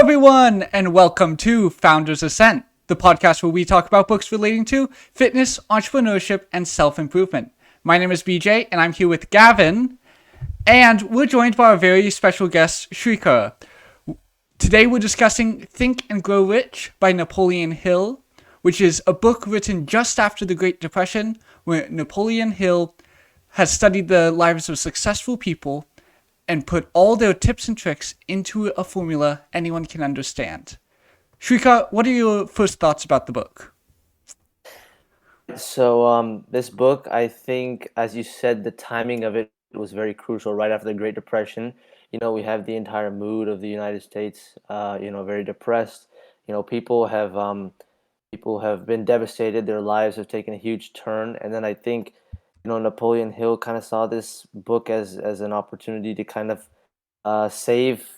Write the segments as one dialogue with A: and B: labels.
A: everyone, and welcome to Founder's Ascent, the podcast where we talk about books relating to fitness, entrepreneurship, and self-improvement. My name is BJ, and I'm here with Gavin, and we're joined by our very special guest, Sreekar. Today we're discussing Think and Grow Rich by Napoleon Hill, which is a book written just after the Great Depression, where Napoleon Hill has studied the lives of successful people and put all their tips and tricks into a formula anyone can understand. Sreekar, what are your first thoughts about the book?
B: So this book, I think, as you said, the timing of it was very crucial right after the Great Depression. We have the entire mood of the United States, very depressed. People have been devastated. Their lives have taken a huge turn. And then I think, Napoleon Hill kind of saw this book as an opportunity to kind of save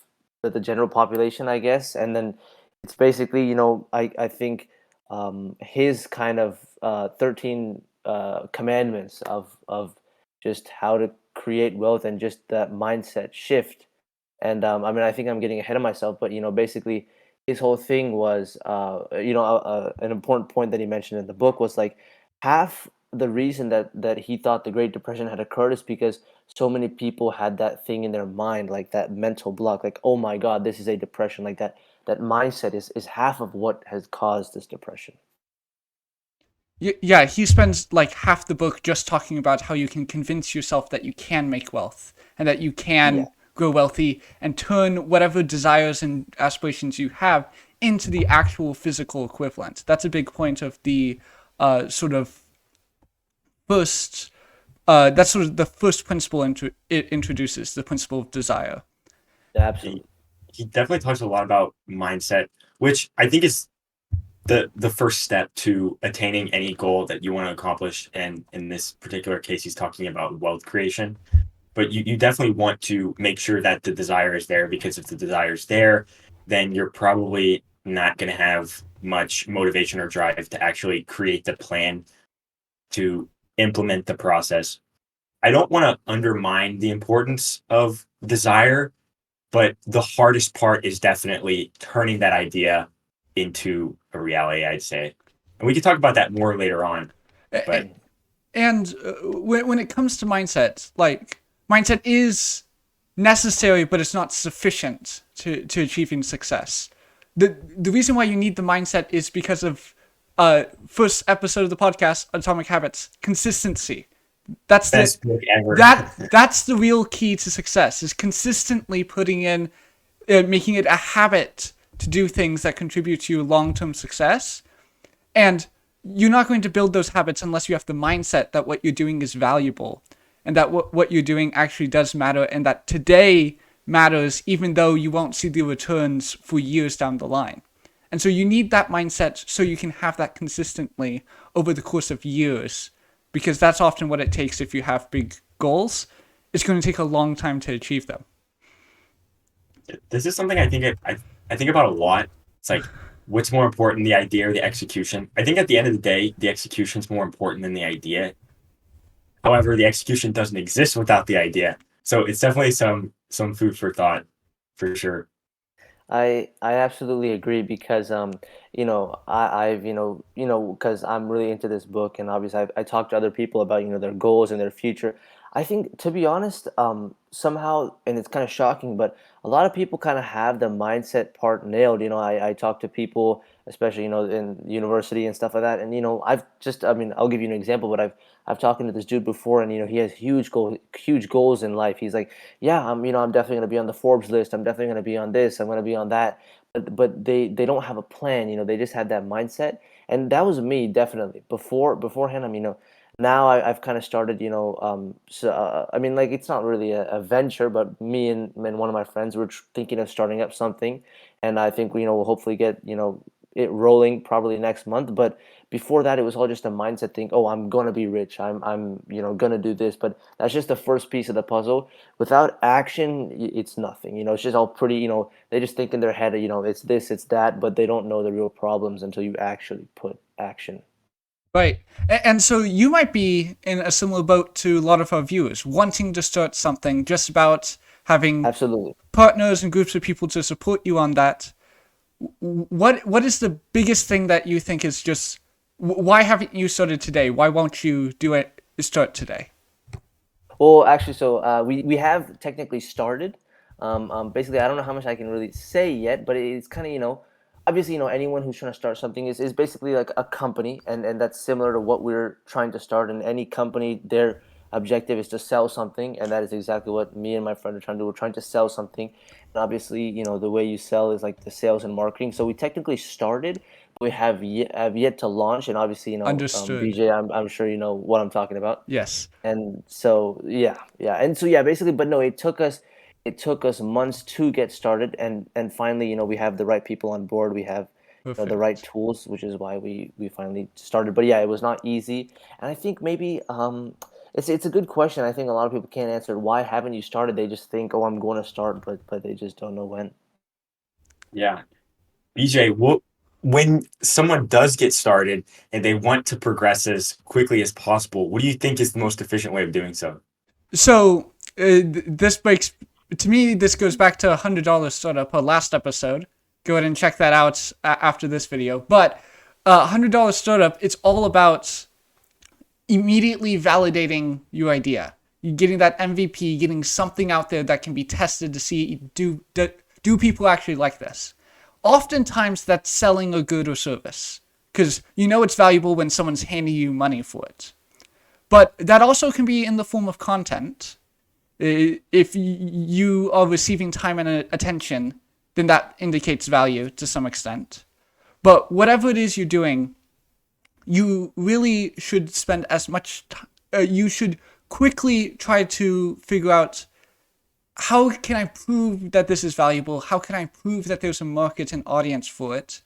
B: the general population, I guess. And then it's basically, I think his kind of 13 commandments of just how to create wealth and just that mindset shift. And I think I'm getting ahead of myself, but basically his whole thing was, an important point that he mentioned in the book was like half the reason that he thought the Great Depression had occurred is because so many people had that thing in their mind, like that mental block, like, oh my God, this is a depression, like that mindset is half of what has caused this depression.
A: Yeah, he spends like half the book just talking about how you can convince yourself that you can make wealth and that you
B: Yeah,
A: can grow wealthy and turn whatever desires and aspirations you have into the actual physical equivalent. That's a big point of the sort of first, that's sort of the first principle it introduces, the principle of desire.
B: absolutely.
C: He definitely talks a lot about mindset, which I think is the first step to attaining any goal that you want to accomplish. And in this particular case, he's talking about wealth creation. But you definitely want to make sure that the desire is there, because if the desire is there, then you're probably not going to have much motivation or drive to actually create the plan to implement the process. I don't want to undermine the importance of desire, but the hardest part is definitely turning that idea into a reality, I'd say. And we can talk about that more later on. But
A: And when it comes to mindset, like mindset is necessary, but it's not sufficient to achieving success. The reason why you need the mindset is because of first episode of the podcast, Atomic Habits, consistency. That's
C: best book ever.
A: that's the real key to success, is consistently putting in, making it a habit to do things that contribute to your long-term success. And you're not going to build those habits unless you have the mindset that what you're doing is valuable and that what you're doing actually does matter, and that today matters even though you won't see the returns for years down the line. And so you need that mindset so you can have that consistently over the course of years, because that's often what it takes if you have big goals. It's going to take a long time to achieve them.
C: This is something I think about a lot. It's like, what's more important, the idea or the execution? I think at the end of the day, the execution is more important than the idea. However, the execution doesn't exist without the idea. So it's definitely some food for thought, for sure.
B: I absolutely agree because I've because I'm really into this book, and obviously I talk to other people about their goals and their future. I think, to be honest, somehow, and it's kind of shocking, but a lot of people kind of have the mindset part nailed. I talk to people, especially in university and stuff like that, and I'll give you an example, but I've talked to this dude before, and he has huge goals in life. He's like, yeah, I'm definitely going to be on the Forbes list. I'm definitely going to be on this. I'm going to be on that. But they don't have a plan. They just had that mindset, and that was me definitely beforehand. Now I've kind of started. Like, it's not really a venture, but me and one of my friends were thinking of starting up something, and I think we'll hopefully get it rolling probably next month. But before that, it was all just a mindset thing. Oh, I'm gonna be rich. I'm gonna do this. But that's just the first piece of the puzzle. Without action, it's nothing. It's just all pretty. They just think in their head. It's this, it's that, but they don't know the real problems until you actually put action.
A: Right. And so you might be in a similar boat to a lot of our viewers, wanting to start something, just about having
B: Absolutely.
A: partners and groups of people to support you on that. what is the biggest thing that you think is just why haven't you started today? Why won't you start today?
B: Well, actually, so we have technically started. Basically, I don't know how much I can really say yet, but it's kind of, obviously, anyone who's trying to start something is basically like a company, and that's similar to what we're trying to start. And any company, their objective is to sell something, and that is exactly what me and my friend are trying to do. We're trying to sell something, and obviously, the way you sell is like the sales and marketing. So we technically started, but we have yet to launch, and obviously,
A: Understood.
B: BJ, I'm sure you know what I'm talking about.
A: Yes.
B: And so yeah, basically, but no, it took us months to get started, and finally, we have the right people on board. We have, the right
A: Perfect.
B: tools, which is why we finally started. But yeah, it was not easy, and I think maybe it's a good question. I think a lot of people can't answer, why haven't you started. They just think, oh, I'm going to start, but they just don't know when.
C: Yeah. BJ, when someone does get started and they want to progress as quickly as possible, what do you think is the most efficient way of doing so?
A: So this breaks to me. This goes back to $100 startup, our last episode. Go ahead and check that out after this video. But $100 startup, it's all about immediately validating your idea. You getting that MVP, getting something out there that can be tested to see do people actually like this. Oftentimes, that's selling a good or service because it's valuable when someone's handing you money for it. But that also can be in the form of content. If you are receiving time and attention, then that indicates value to some extent. But whatever it is you're doing, you really should spend as much time. You should quickly try to figure out, how can I prove that this is valuable? How can I prove that there's a market and audience for it?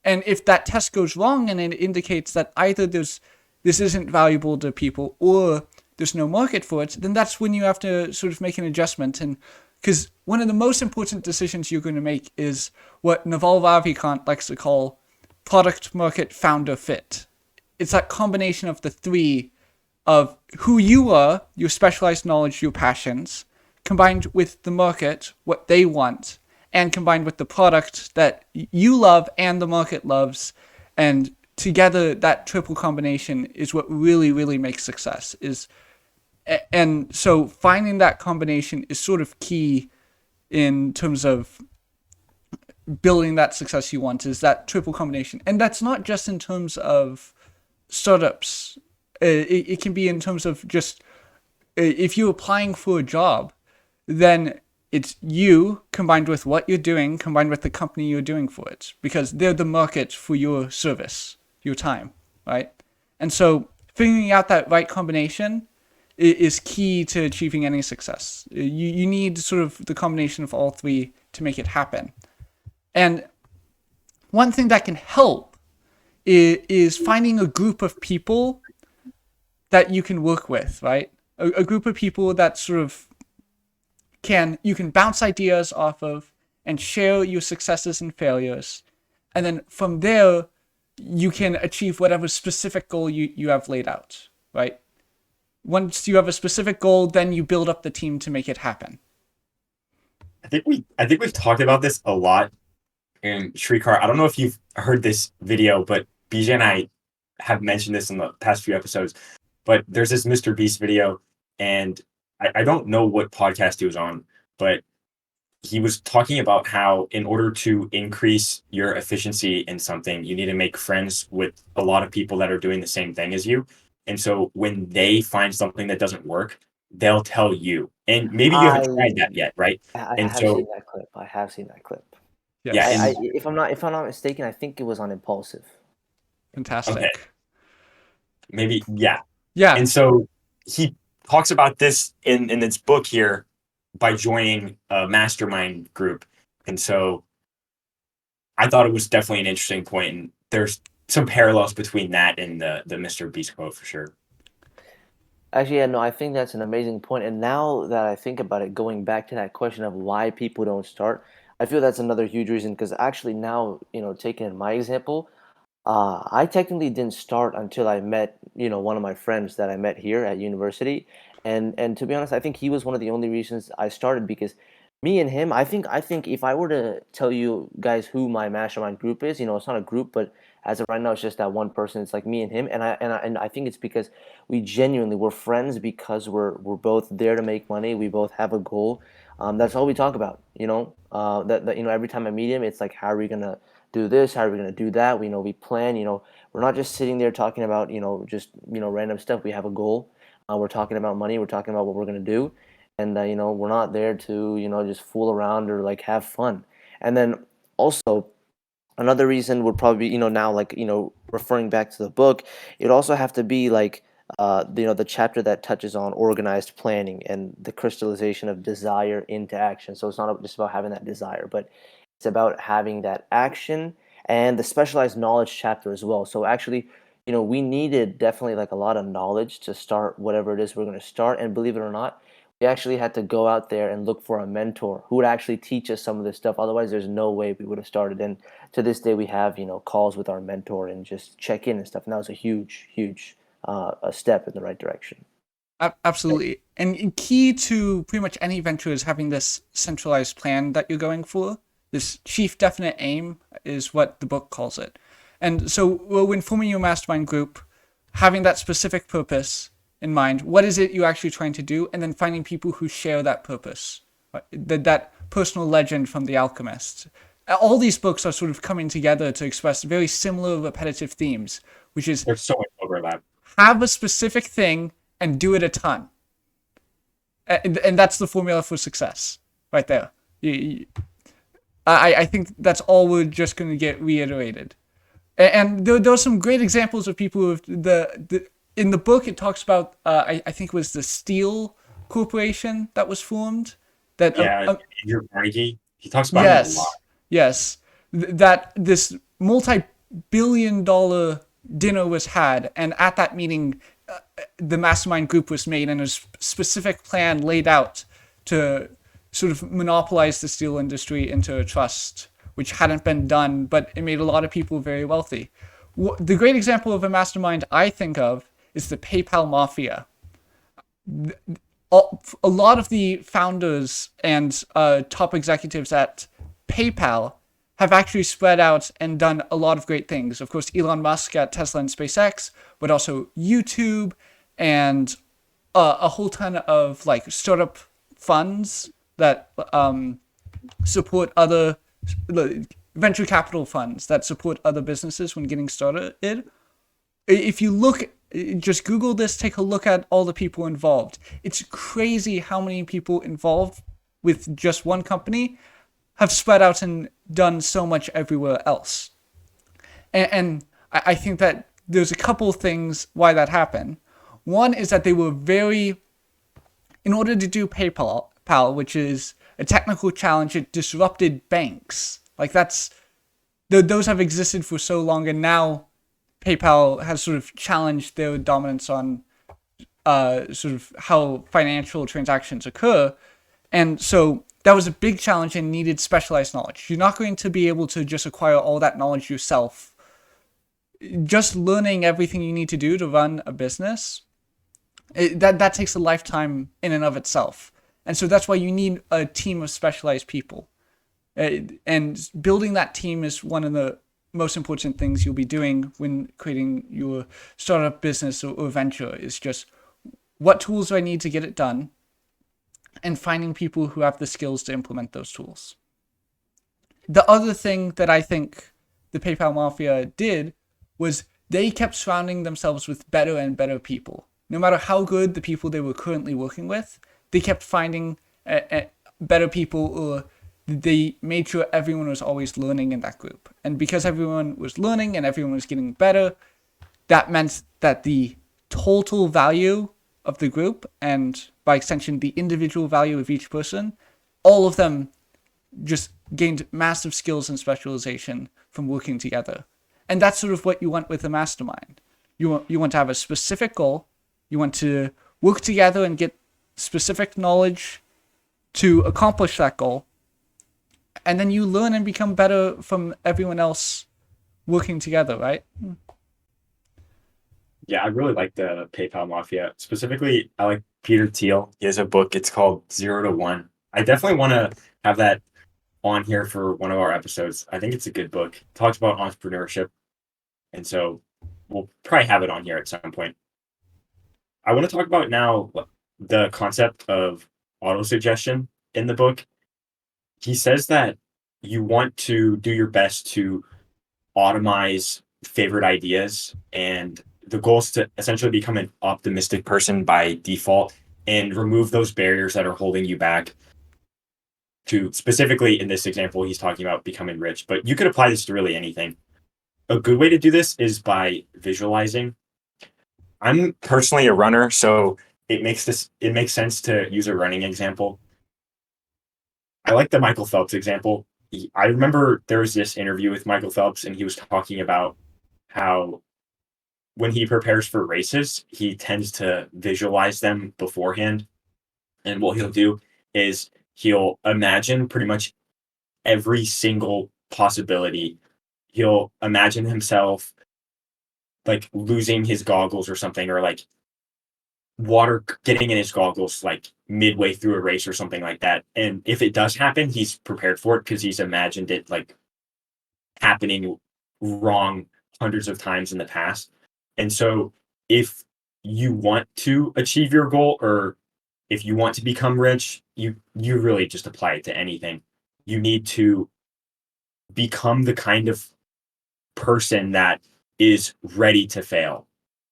A: And if that test goes wrong and it indicates that either this isn't valuable to people or there's no market for it, then that's when you have to sort of make an adjustment. And because one of the most important decisions you're going to make is what Naval Ravikant likes to call product market founder fit. It's that combination of the three of who you are, your specialized knowledge, your passions, combined with the market, what they want, and combined with the product that you love and the market loves. And together, that triple combination is what really, really makes success. And so finding that combination is sort of key in terms of building that success you want, is that triple combination. And that's not just in terms of startups. It can be in terms of just if you're applying for a job, then it's you combined with what you're doing, combined with the company you're doing for it, because they're the market for your service, your time, right? And so figuring out that right combination is key to achieving any success. You need sort of the combination of all three to make it happen. And one thing that can help is finding a group of people that you can work with, right? A group of people that sort of you can bounce ideas off of and share your successes and failures. And then from there, you can achieve whatever specific goal you have laid out, right? Once you have a specific goal, then you build up the team to make it happen.
C: I think we've talked about this a lot in Sreekar. I don't know if you've heard this video, but BJ and I have mentioned this in the past few episodes. But there's this Mr. Beast video, and I don't know what podcast he was on, but he was talking about how in order to increase your efficiency in something, you need to make friends with a lot of people that are doing the same thing as you. And so when they find something that doesn't work, they'll tell you. And maybe you haven't
B: I
C: tried that yet, right?
B: I
C: And
B: have seen
C: so
B: that clip. I have seen that clip.
C: yeah,
A: Yes.
B: I
C: and
B: if I'm not mistaken, I think it was on Impulsive.
C: okay,
A: Fantastic.
C: maybe yeah.
A: Yeah.
C: And so he talks about this in this book here by joining a mastermind group. And so I thought it was definitely an interesting point, and there's some parallels between that and the Mr. Beast quote for sure.
B: Actually, yeah, no, I think that's an amazing point. And now that I think about it, going back to that question of why people don't start, I feel that's another huge reason. Because actually, now, taking my example, I technically didn't start until I met, one of my friends that I met here at university. And to be honest, I think he was one of the only reasons I started, because Me and him, I think if I were to tell you guys who my mastermind group is, it's not a group, but as of right now, it's just that one person. It's like me and him, and I think it's because we're friends because we're both there to make money. We both have a goal. That's all we talk about. That every time I meet him, it's like, how are we gonna do this? How are we gonna do that? We plan. We're not just sitting there talking about just random stuff. We have a goal. We're talking about money. We're talking about what we're gonna do, and we're not there to just fool around or like have fun. And then also another reason would probably be now, like referring back to the book, it also have to be like the chapter that touches on organized planning and the crystallization of desire into action. So it's not just about having that desire, but it's about having that action, and the specialized knowledge chapter as well. So actually, we needed definitely like a lot of knowledge to start whatever it is we're going to start. And believe it or not, we actually had to go out there and look for a mentor who would actually teach us some of this stuff. Otherwise, there's no way we would have started. And to this day, we have calls with our mentor and just check in and stuff. And that was a huge, huge a step in the right direction.
A: Absolutely. And key to pretty much any venture is having this centralized plan that you're going for. This chief definite aim is what the book calls it. And so when forming your mastermind group, having that specific purpose in mind, what is it you're actually trying to do? And then finding people who share that purpose, right? That personal legend from The Alchemist. All these books are sort of coming together to express very similar repetitive themes, which is
C: There's so much overlap.
A: have a specific thing and do it a ton. And that's the formula for success right there. I think that's all we're just going to get reiterated. And there are some great examples of people who have in the book. It talks about I think it was the Steel Corporation that was formed. That
C: Andrew Carnegie. He talks about it a lot.
A: Yes, that this multi-billion-dollar dinner was had, and at that meeting, the mastermind group was made, and a specific plan laid out to sort of monopolize the steel industry into a trust, which hadn't been done, but it made a lot of people very wealthy. The great example of a mastermind I think of is the PayPal Mafia. A lot of the founders and top executives at PayPal have actually spread out and done a lot of great things. Of course, Elon Musk at Tesla and SpaceX, but also YouTube and a whole ton of like startup funds that support other venture capital funds that support other businesses when getting started. If you look, just Google this, take a look at all the people involved. It's crazy how many people involved with just one company have spread out and done so much everywhere else. And I think that there's a couple things why that happened. One is that they were in order to do PayPal, which is a technical challenge, it disrupted banks. Like those have existed for so long, and now PayPal has sort of challenged their dominance on sort of how financial transactions occur. And so that was a big challenge and needed specialized knowledge. You're not going to be able to just acquire all that knowledge yourself. Just learning everything you need to do to run a business, that takes a lifetime in and of itself. And so that's why you need a team of specialized people. And building that team is one of the most important things you'll be doing when creating your startup business or venture, is just what tools do I need to get it done, and finding people who have the skills to implement those tools. The other thing that I think the PayPal Mafia did was they kept surrounding themselves with better and better people. No matter how good the people they were currently working with, they kept finding better people, or they made sure everyone was always learning in that group. And because everyone was learning and everyone was getting better, that meant that the total value of the group, and by extension the individual value of each person, all of them just gained massive skills and specialization from working together. And that's sort of what you want with a mastermind. You want to have a specific goal, you want to work together and get specific knowledge to accomplish that goal, and then you learn and become better from everyone else working together, right?
C: Yeah, I really like the PayPal Mafia. Specifically, I like Peter Thiel. He has a book. It's called 0 to 1. I definitely want to have that on here for one of our episodes. I think it's a good book. It talks about entrepreneurship, and so we'll probably have it on here at some point. I want to talk about now the concept of autosuggestion in the book. He says that you want to do your best to automize favorite ideas, and the goal is to essentially become an optimistic person by default and remove those barriers that are holding you back. To specifically in this example, he's talking about becoming rich, but you could apply this to really anything. A good way to do this is by visualizing. I'm personally a runner, so it makes sense to use a running example. I like the Michael Phelps example. I remember there was this interview with Michael Phelps, and he was talking about how when he prepares for races, he tends to visualize them beforehand. And what he'll do is he'll imagine pretty much every single possibility. He'll imagine himself like losing his goggles or something, or like water getting in his goggles like midway through a race or something like that. And if it does happen, he's prepared for it because he's imagined it like happening wrong hundreds of times in the past. And so if you want to achieve your goal, or if you want to become rich, you really just apply it to anything. You need to become the kind of person that is ready to fail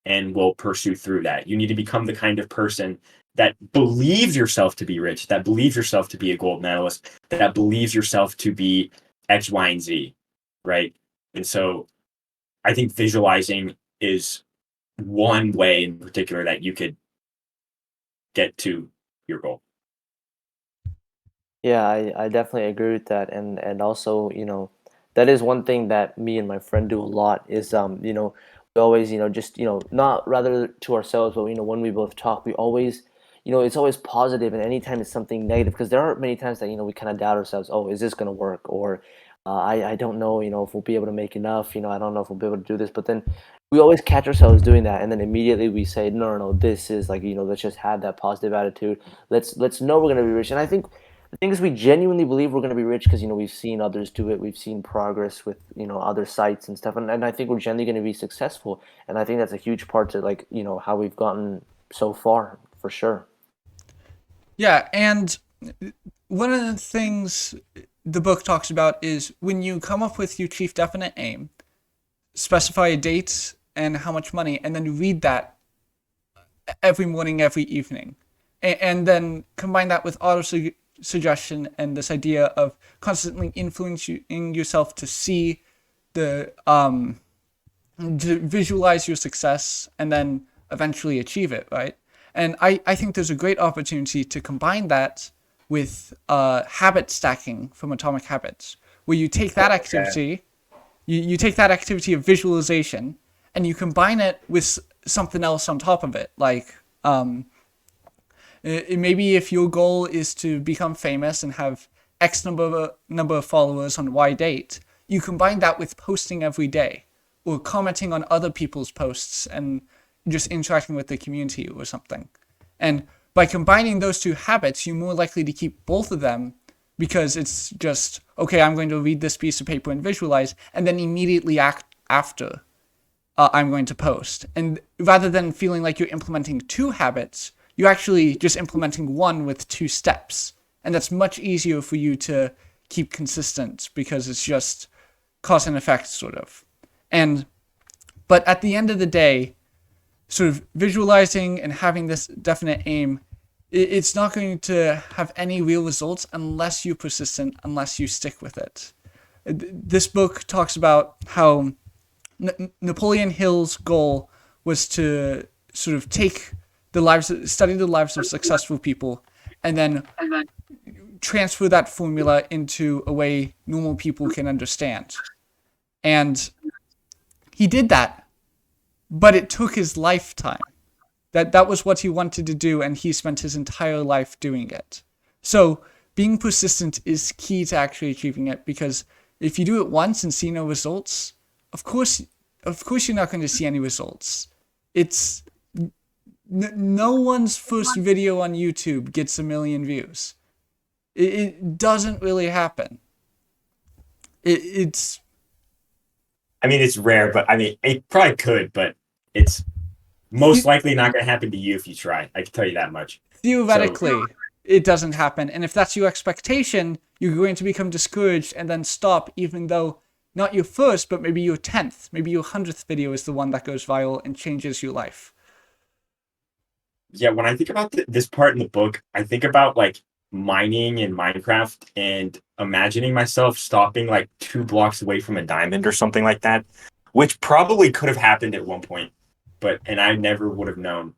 C: and will pursue through that. You need to become the kind of person that believes yourself to be rich, that believes yourself to be a gold medalist, that believes yourself to be X, Y, and Z, right? And so I think visualizing is one way in particular that you could get to your goal.
B: Yeah, I definitely agree with that, and also, that is one thing that me and my friend do a lot is, we always, just, not rather to ourselves, but, when we both talk, we always, it's always positive, and anytime it's something negative, because there are many times that, we kind of doubt ourselves, oh, is this going to work? Or I don't know, if we'll be able to make enough, I don't know if we'll be able to do this, but then we always catch ourselves doing that, and then immediately we say, no, no, no, this is like, let's just have that positive attitude. Let's know we're going to be rich. And I think the thing is, we genuinely believe we're going to be rich because we've seen others do it. We've seen progress with other sites and stuff, and I think we're generally going to be successful. And I think that's a huge part to like how we've gotten so far for sure.
A: Yeah, and one of the things the book talks about is when you come up with your chief definite aim, specify a date and how much money, and then read that every morning, every evening, and then combine that with auto-suggestion and this idea of constantly influencing yourself to see to visualize your success and then eventually achieve it, right? And I think there's a great opportunity to combine that with habit stacking from Atomic Habits, where you take that activity, you take that activity of visualization, and you combine it with something else on top of it. Like maybe if your goal is to become famous and have X number of followers on Y date, you combine that with posting every day, or commenting on other people's posts and just interacting with the community or something. And by combining those two habits, you're more likely to keep both of them, because it's just, okay, I'm going to read this piece of paper and visualize, and then immediately after, I'm going to post. And rather than feeling like you're implementing two habits, you're actually just implementing one with two steps. And that's much easier for you to keep consistent, because it's just cause and effect, sort of. But at the end of the day, sort of visualizing and having this definite aim, it's not going to have any real results unless you're persistent, unless you stick with it. This book talks about how Napoleon Hill's goal was to sort of study the lives of successful people, and then transfer that formula into a way normal people can understand. And he did that, but it took his lifetime. That was what he wanted to do, and he spent his entire life doing it. So being persistent is key to actually achieving it, because if you do it once and see no results, of course you're not going to see any results. It's no one's first video on YouTube gets 1 million views. It doesn't really happen. It's
C: I mean, it's rare, but I mean, it probably could, but it's most likely not going to happen to you if you try. I can tell you that much.
A: theoretically, it doesn't happen. And if that's your expectation, you're going to become discouraged and then stop, even though not your first, but maybe your 10th, maybe your 100th video is the one that goes viral and changes your life.
C: Yeah, when I think about this part in the book, I think about like mining in Minecraft and imagining myself stopping like 2 blocks away from a diamond or something like that, which probably could have happened at one point, and I never would have known.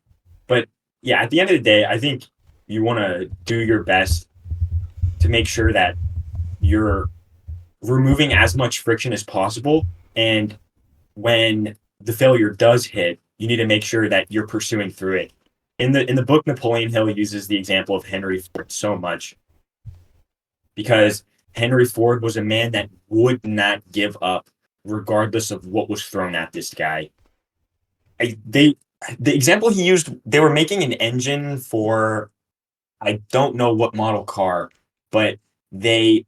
C: But yeah, at the end of the day, I think you want to do your best to make sure that you're removing as much friction as possible. And when the failure does hit, you need to make sure that you're pursuing through it. In the book, Napoleon Hill uses the example of Henry Ford so much because Henry Ford was a man that would not give up regardless of what was thrown at this guy. The example he used, they were making an engine for, I don't know what model car, but they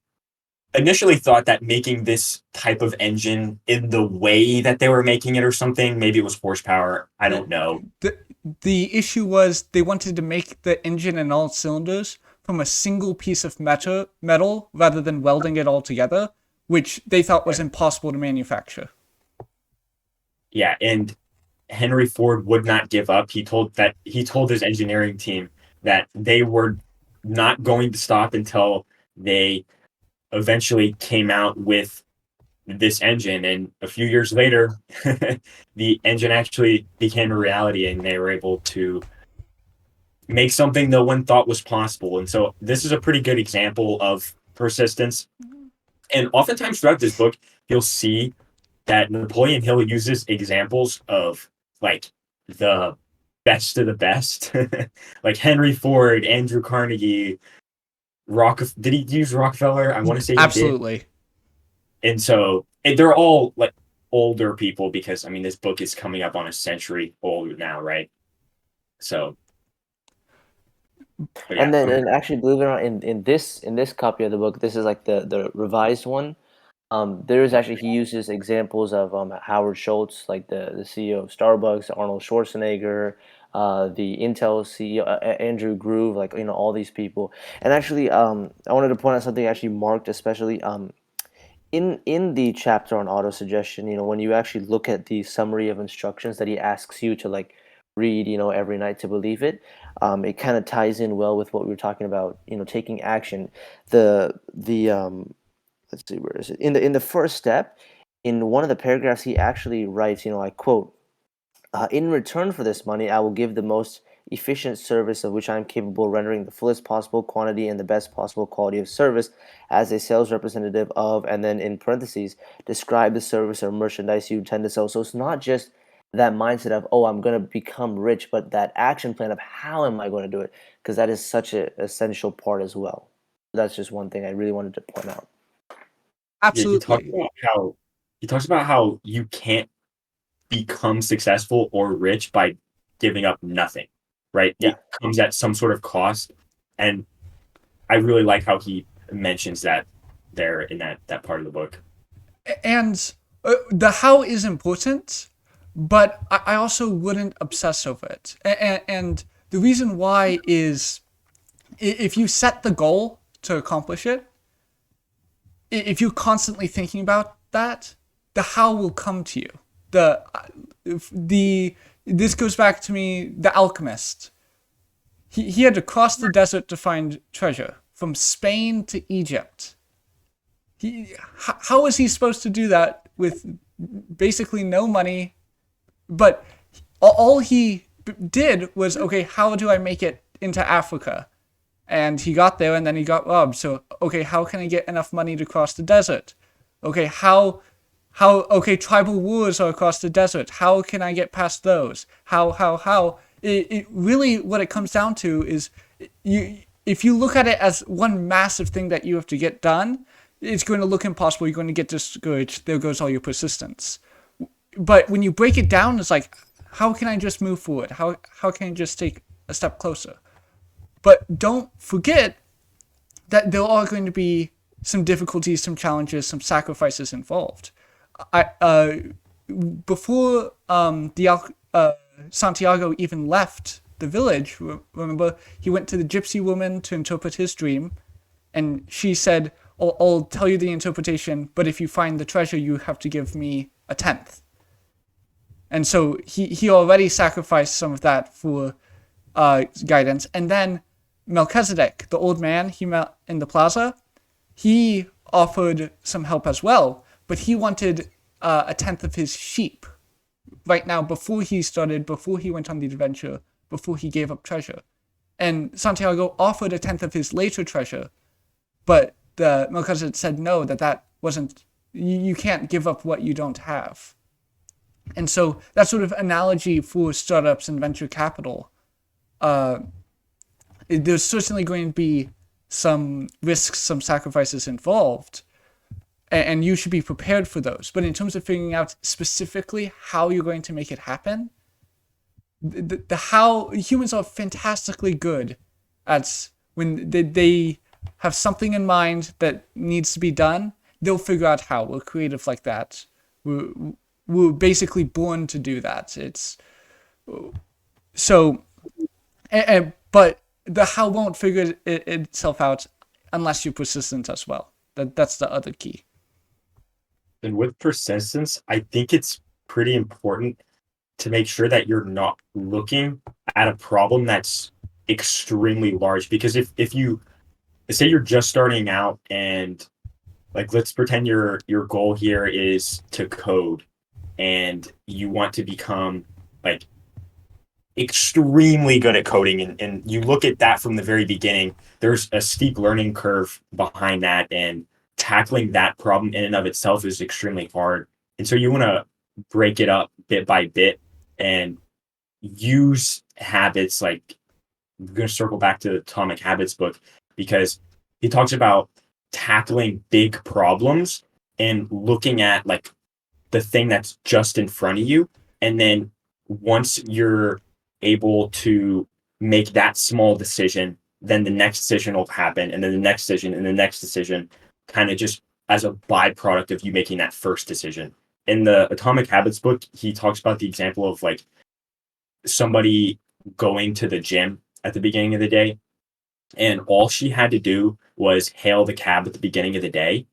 C: initially thought that making this type of engine in the way that they were making it or something, maybe it was horsepower, I don't know.
A: The issue was they wanted to make the engine and all cylinders from a single piece of metal rather than welding it all together, which they thought was impossible to manufacture.
C: Yeah, and Henry Ford would not give up. He told his engineering team that they were not going to stop until they eventually came out with this engine. And a few years later, the engine actually became a reality and they were able to make something no one thought was possible. And so this is a pretty good example of persistence. And oftentimes throughout this book, you'll see that Napoleon Hill uses examples of like the best of the best, like Henry Ford, Andrew Carnegie, did he use Rockefeller? I want to say he
A: absolutely
C: did. And so they're all like older people because I mean this book is coming up on a century old now, right? So
B: yeah. And actually, believe it or not, in this copy of the book, this is like the revised one. There is actually, he uses examples of Howard Schultz, like the CEO of Starbucks, Arnold Schwarzenegger, the Intel CEO, Andrew Groove, like all these people. And actually, I wanted to point out something actually marked, especially in the chapter on autosuggestion. When you actually look at the summary of instructions that he asks you to like read, every night to believe it. It kind of ties in well with what we were talking about, taking action. Let's see, where is it? In the first step, in one of the paragraphs, he actually writes, I quote, "In return for this money, I will give the most efficient service of which I am capable, rendering the fullest possible quantity and the best possible quality of service as a sales representative of," and then in parentheses, "describe the service or merchandise you intend to sell." So it's not just that mindset of, oh, I'm going to become rich, but that action plan of how am I going to do it? Because that is such an essential part as well. That's just one thing I really wanted to point out.
A: Absolutely.
C: Yeah, he talks about how you can't become successful or rich by giving up nothing, right?
B: Yeah.
C: It comes at some sort of cost. And I really like how he mentions that there in that part of the book.
A: And the how is important, but I also wouldn't obsess over it. And the reason why is if you set the goal to accomplish it, if you're constantly thinking about that, the how will come to you. This goes back to me, the alchemist. He had to cross the desert to find treasure, from Spain to Egypt. How was he supposed to do that with basically no money? But all he did was, okay, how do I make it into Africa? And he got there and then he got robbed. So, okay, how can I get enough money to cross the desert? Okay, okay, tribal wars are across the desert. How can I get past those? How? It really, what it comes down to is, if you look at it as one massive thing that you have to get done, it's going to look impossible. You're going to get discouraged. There goes all your persistence. But when you break it down, it's like, how can I just move forward? How can I just take a step closer? But don't forget that there are going to be some difficulties, some challenges, some sacrifices involved. Before Santiago even left the village, remember, he went to the gypsy woman to interpret his dream, and she said, I'll tell you the interpretation, but if you find the treasure, you have to give me a tenth. And so he already sacrificed some of that for guidance. And then Melchizedek, the old man he met in the plaza, he offered some help as well, but he wanted a tenth of his sheep right now before he went on the adventure, before he gave up treasure. And Santiago offered a tenth of his later treasure, but the Melchizedek said no, that wasn't, you can't give up what you don't have. And so that sort of analogy for startups and venture capital, there's certainly going to be some risks, some sacrifices involved, and you should be prepared for those. But in terms of figuring out specifically how you're going to make it happen, the how, humans are fantastically good at when they have something in mind that needs to be done, they'll figure out how. We're creative like that. We're basically born to do that. It's so, but the how won't figure itself out unless you're persistent as well. That's the other key.
C: And with persistence, I think it's pretty important to make sure that you're not looking at a problem that's extremely large. Because if you say you're just starting out and like, let's pretend your goal here is to code and you want to become like extremely good at coding, and you look at that from the very beginning, there's a steep learning curve behind that, and tackling that problem in and of itself is extremely hard. And so you want to break it up bit by bit and use habits. Like, I'm going to circle back to the Atomic Habits book, because he talks about tackling big problems and looking at like the thing that's just in front of you. And then once you're able to make that small decision, then the next decision will happen, and then the next decision and the next decision, kind of just as a byproduct of you making that first decision. In the Atomic Habits book, he talks about the example of like somebody going to the gym at the beginning of the day, and all she had to do was hail the cab at the beginning of the day,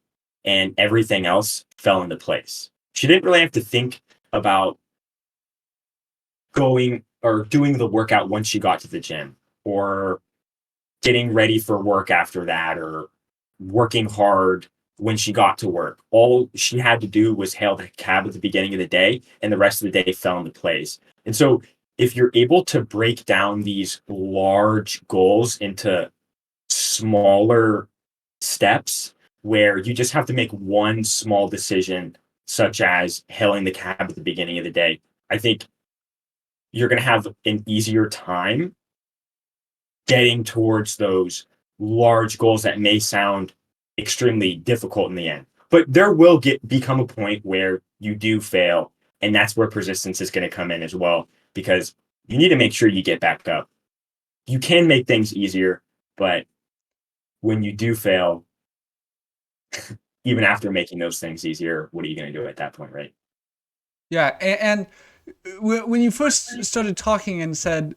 C: and everything else fell into place. She didn't really have to think about going or doing the workout once she got to the gym, or getting ready for work after that, or working hard when she got to work. All she had to do was hail the cab at the beginning of the day, and the rest of the day fell into place. And so if you're able to break down these large goals into smaller steps where you just have to make one small decision, such as hailing the cab at the beginning of the day, I think you're going to have an easier time getting towards those large goals that may sound extremely difficult in the end. But there will become a point where you do fail, and that's where persistence is going to come in as well, because you need to make sure you get back up. You can make things easier, but when you do fail, even after making those things easier, what are you going to do at that point, right?
A: Yeah, and when you first started talking and said,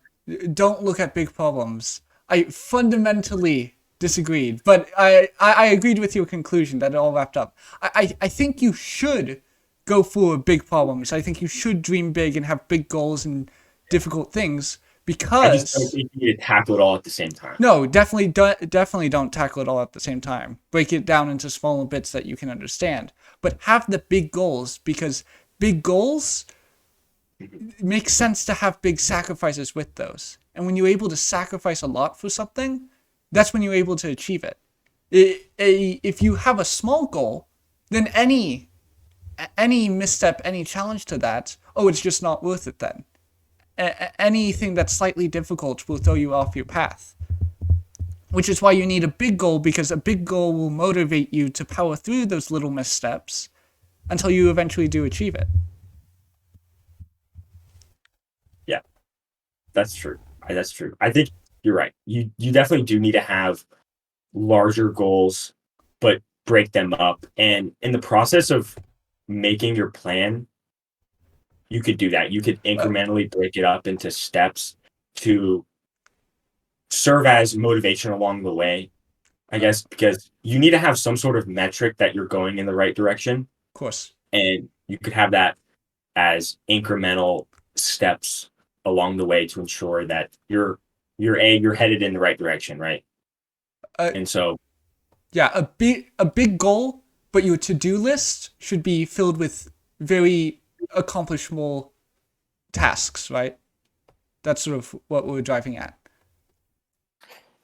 A: don't look at big problems, I fundamentally disagreed, but I agreed with your conclusion that it all wrapped up. I think you should go for big problems. I think you should dream big and have big goals and difficult things, because
C: I just don't think you need to tackle it all at the same time.
A: No, definitely don't tackle it all at the same time. Break it down into smaller bits that you can understand, but have the big goals, because big goals make sense to have big sacrifices with those. And when you're able to sacrifice a lot for something, that's when you're able to achieve it. If you have a small goal, then any misstep, any challenge to that, it's just not worth it then. Anything that's slightly difficult will throw you off your path. Which is why you need a big goal, because a big goal will motivate you to power through those little missteps until you eventually do achieve it.
C: Yeah, that's true. That's true. I think you're right. You definitely do need to have larger goals, but break them up. And in the process of making your plan, you could do that. You could incrementally break it up into steps to serve as motivation along the way, I guess, because you need to have some sort of metric that you're going in the right direction.
A: Of course.
C: And you could have that as incremental steps along the way to ensure that you're headed in the right direction, right?
A: Uh,
C: And so
A: yeah, a big goal, but your to-do list should be filled with very accomplishable tasks, right? That's sort of what we're driving at.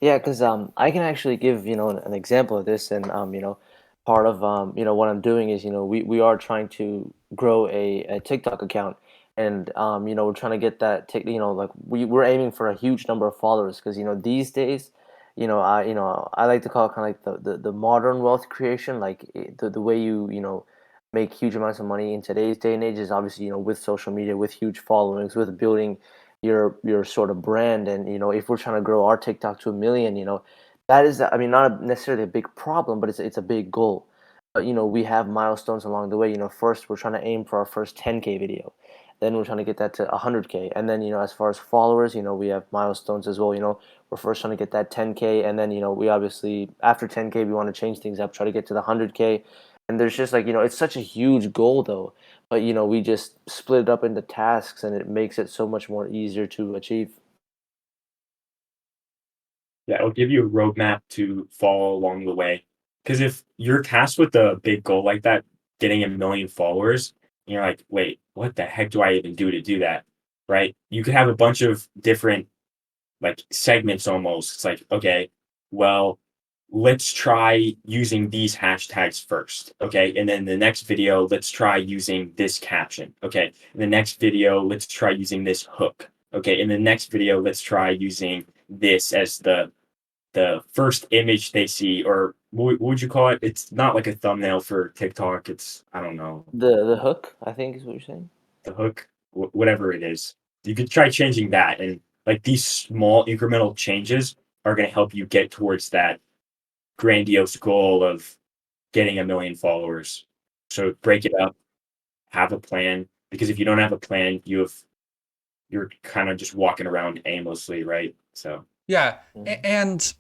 B: Yeah, because I can actually give an example of this, and part of what I'm doing is we are trying to grow a TikTok account, and we're trying to get that like we're aiming for a huge number of followers because these days, I like to call it kind of like the modern wealth creation, like the way you make huge amounts of money in today's day and age is obviously with social media, with huge followings, with building your sort of brand. And if we're trying to grow our TikTok to 1 million, that is, I mean, not necessarily a big problem, but it's a big goal. But we have milestones along the way. First we're trying to aim for our first 10K video, then we're trying to get that to 100K, and then as far as followers, we have milestones as well. We're first trying to get that 10K, and then we obviously after 10K we want to change things up, try to get to the 100K. And there's just like it's such a huge goal though, but we just split it up into tasks, and it makes it so much more easier to achieve.
C: yeah, it'll give you a roadmap to follow along the way. Because if you're tasked with a big goal like that, getting 1 million followers, and you're like, wait, what the heck do I even do to do that? Right? You could have a bunch of different like segments almost. It's like, okay, well, let's try using these hashtags first. Okay. And then the next video, let's try using this caption. Okay. In the next video, let's try using this hook. Okay. In the next video, let's try using this as the first image they see, or what would you call it? It's not like a thumbnail for TikTok. It's, I don't know,
B: The hook, I think, is what you're saying.
C: the hook, whatever it is. You could try changing that. And like these small incremental changes are going to help you get towards that grandiose goal of getting 1 million followers. So break it up, have a plan, because if you don't have a plan, you're kind of just walking around aimlessly, right? So
A: Yeah,
B: Mhm.
A: and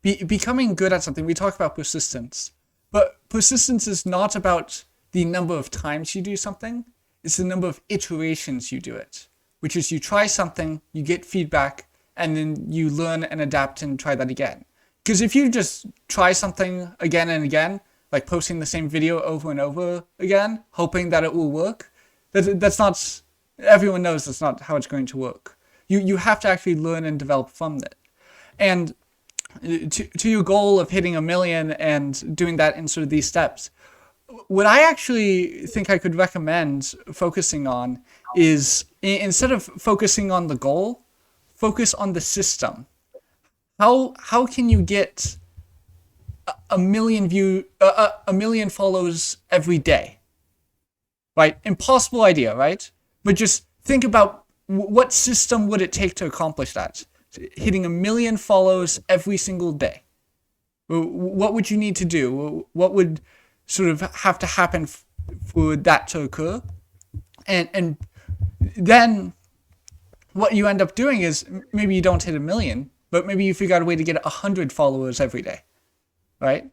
A: becoming good at something. We talk about persistence, but persistence is not about the number of times you do something. It's the number of iterations you do it, which is you try something, you get feedback, and then you learn and adapt and try that again. Because if you just try something again and again, like posting the same video over and over again, hoping that it will work, that's not, everyone knows that's not how it's going to work. You have to actually learn and develop from it. And to your goal of hitting 1 million and doing that in sort of these steps, what I actually think I could recommend focusing on is instead of focusing on the goal, focus on the system. How can you get a million a million follows every day? Right? Impossible idea, right? But just think about what system would it take to accomplish that? Hitting 1 million follows every single day. What would you need to do? What would sort of have to happen for that to occur? And then what you end up doing is maybe you don't hit 1 million, but maybe you figure out a way to get 100 followers every day, right?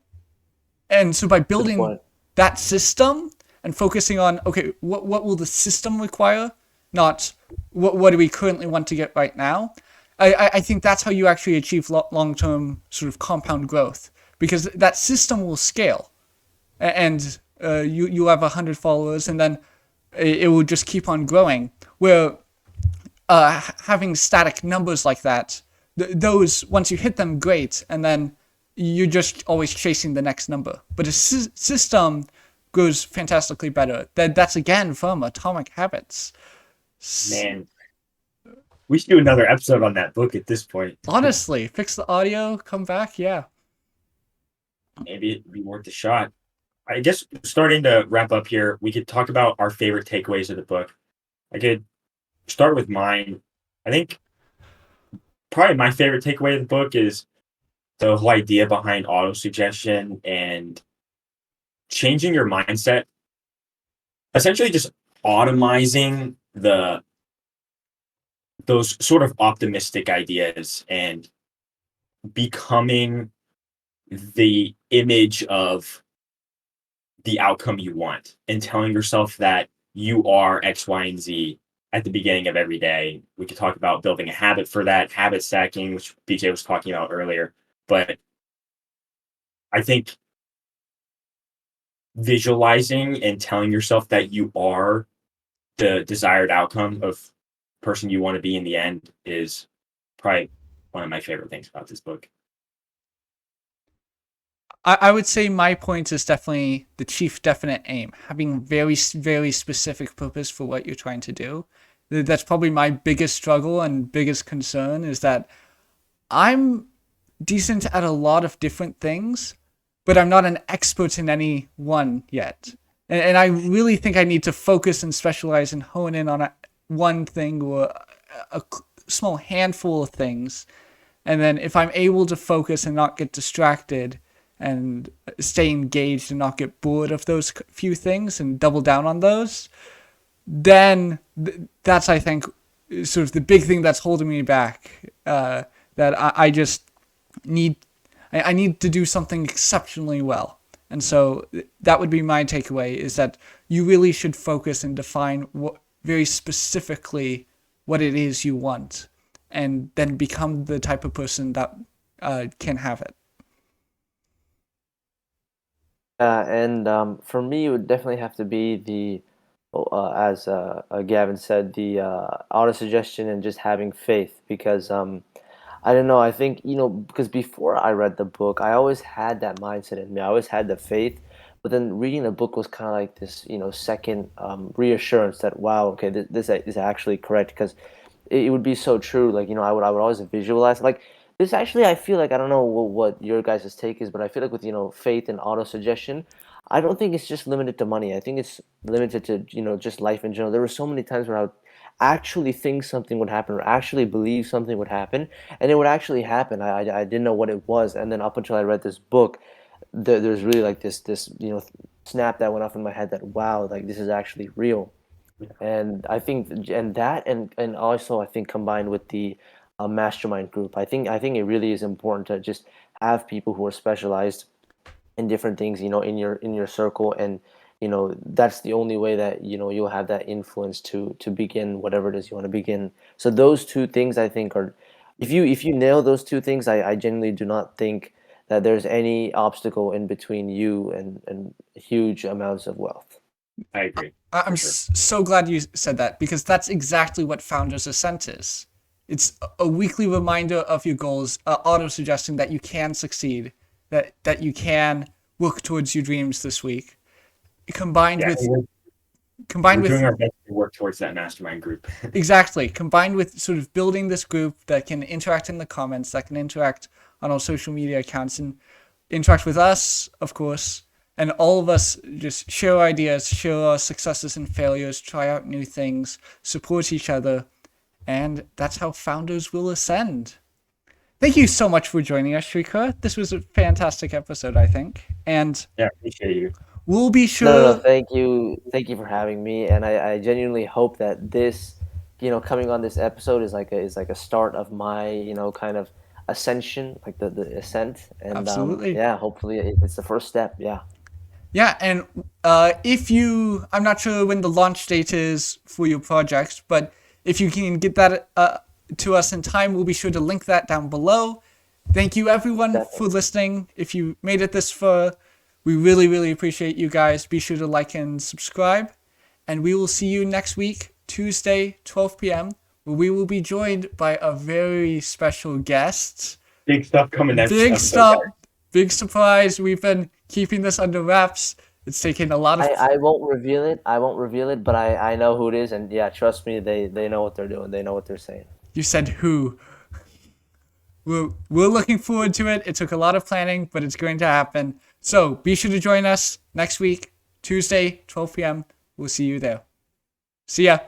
A: And so by
B: Good
A: building
B: point.
A: that system and focusing on, okay, what will the system require, not what do we currently want to get right now, I think that's how you actually achieve long-term sort of compound growth, because that system will scale, and you'll have 100 followers, and then it will just keep on growing. Where having static numbers like that, those, once you hit them, great, and then you're just always chasing the next number. But a system goes fantastically better. That's again from Atomic Habits.
C: man, we should do another episode on that book at this point.
A: Honestly, fix the audio, come back, yeah.
C: Maybe it'd be worth a shot. I guess starting to wrap up here, we could talk about our favorite takeaways of the book. I could start with mine. I think probably my favorite takeaway of the book is the whole idea behind autosuggestion and changing your mindset, essentially just automizing those sort of optimistic ideas and becoming the image of the outcome you want and telling yourself that you are X, Y, and Z at the beginning of every day. We could talk about building a habit for that, habit stacking, which BJ was talking about earlier. But I think visualizing and telling yourself that you are the desired outcome of person you want to be in the end is probably one of my favorite things about this book.
A: I would say my point is definitely the chief definite aim, having very, very specific purpose for what you're trying to do. That's probably my biggest struggle and biggest concern, is that I'm decent at a lot of different things, but I'm not an expert in any one yet. And I really think I need to focus and specialize and hone in on one thing or a small handful of things. And then if I'm able to focus and not get distracted and stay engaged and not get bored of those few things and double down on those, then that's, I think, sort of the big thing that's holding me back. That I just need to do something exceptionally well. And so that would be my takeaway, is that you really should focus and define very specifically what it is you want, and then become the type of person that can have it.
B: And for me, it would definitely have to be as Gavin said, the autosuggestion and just having faith. Because I don't know, I think, because before I read the book, I always had that mindset in me. I always had the faith, but then reading the book was kind of like this, second reassurance that, wow, okay, this is actually correct. Because it would be so true. Like, I would always visualize, like, this actually, I feel like, I don't know what your guys' take is, but I feel like with, faith and autosuggestion, I don't think it's just limited to money. I think it's limited to, just life in general. There were so many times where I would actually think something would happen, or actually believe something would happen, and it would actually happen. I didn't know what it was. And then up until I read this book, there's really like this snap that went off in my head that, wow, like, this is actually real. And I think, and that, and also I think combined with the mastermind group, I think it really is important to just have people who are specialized in different things, in your circle, and that's the only way that you'll have that influence to begin whatever it is you want to begin. So those two things, I think, are, if you nail those two things, I genuinely do not think that there's any obstacle in between you and huge amounts of wealth.
C: I agree.
A: I'm so glad you said that, because that's exactly what Founders Ascent is. It's a weekly reminder of your goals, auto-suggesting that you can succeed, that you can work towards your dreams this week, combined with
C: doing our best to work towards that mastermind group.
A: Exactly, combined with sort of building this group that can interact in the comments, that can interact on our social media accounts, and interact with us, of course. And all of us just share ideas, share our successes and failures, try out new things, support each other, and that's how Founders will ascend. Thank you so much for joining us, Sreekar. This was a fantastic episode, I think. And
C: yeah, appreciate you.
A: We'll be sure.
B: No, thank you for having me, and I genuinely hope that this, coming on this episode is like a start of my, kind of ascension, like the ascent, and
A: absolutely,
B: yeah, hopefully it's the first step.
A: Yeah, and I'm not sure when the launch date is for your project, but if you can get that to us in time, we'll be sure to link that down below. Thank you, everyone, for listening. If you made it this far, we really, really appreciate you guys. Be sure to like and subscribe, and we will see you next week, Tuesday, 12 p.m., where we will be joined by a very special guest.
C: Big stuff coming next.
A: Big stuff. Big surprise. We've been keeping this under wraps. It's taken a lot of...
B: I won't reveal it, but I know who it is, and yeah, trust me, they know what they're doing. They know what they're saying.
A: You said who. We're looking forward to it. It took a lot of planning, but it's going to happen. So be sure to join us next week, Tuesday, 12 p.m. We'll see you there. See ya.